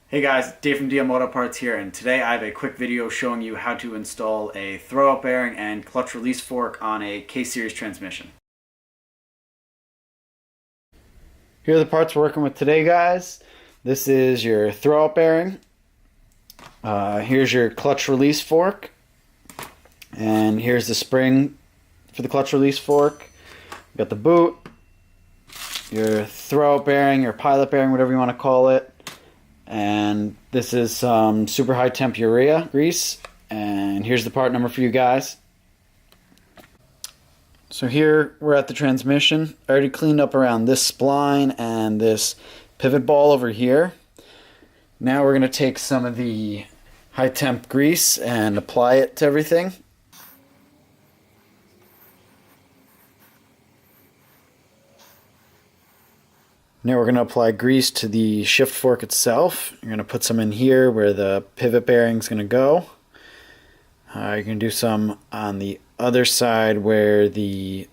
Hey guys, Dave from DM Auto Parts here, and today I have a quick video showing you how to install a throwout bearing and clutch release fork on a K-Series transmission. Here are the parts we're working with today, guys. This is your throwout bearing. Here's your clutch release fork. And here's the spring for the clutch release fork. You got the boot, your throwout bearing, your pilot bearing, whatever you want to call it. And this is some super high temp urea grease. And here's the part number for you guys. So here we're at the transmission. I already cleaned up around this spline and this pivot ball over here. Now we're going to take some of the high temp grease and apply it to everything. Now we're going to apply grease to the shift fork itself. You're going to put some in here where the pivot bearing is going to go. You're going to do some on the other side where the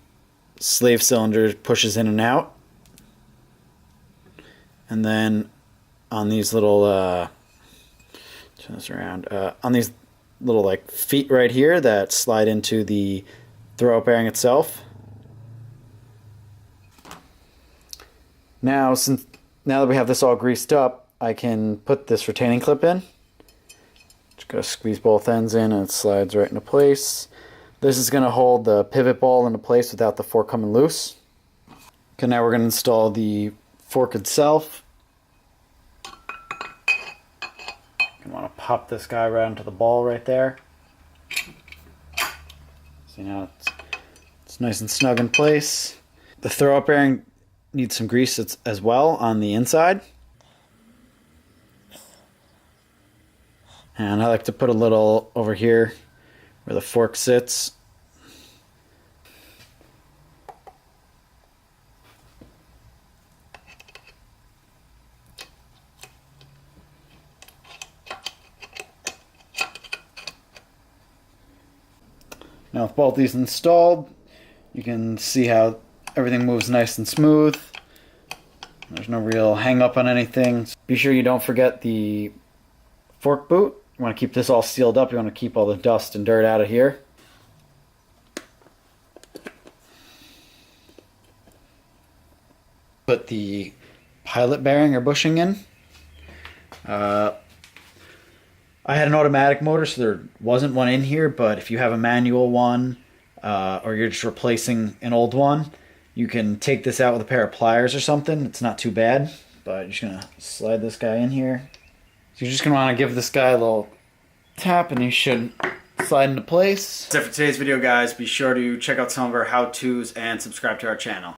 slave cylinder pushes in and out. And then on these little, turn this around, on these little like feet right here that slide into the throwout bearing itself. Now that we have this all greased up, I can put this retaining clip in. Just gotta squeeze both ends in and it slides right into place. This is gonna hold the pivot ball into place without the fork coming loose. Okay, now we're gonna install the fork itself. You wanna pop this guy right into the ball right there. See, now it's nice and snug in place. The throwout bearing needs some grease as well on the inside. And I like to put a little over here where the fork sits. Now with both these installed, you can see how everything moves nice and smooth. There's no real hang up on anything. Be sure you don't forget the fork boot. You want to keep this all sealed up. You want to keep all the dust and dirt out of here. Put the pilot bearing or bushing in. I had an automatic motor, so there wasn't one in here, but if you have a manual one or you're just replacing an old one, you can take this out with a pair of pliers or something. It's not too bad, but you're just going to slide this guy in here. So you're just going to want to give this guy a little tap and he should slide into place. That's it for today's video, guys. Be sure to check out some of our how-tos and subscribe to our channel.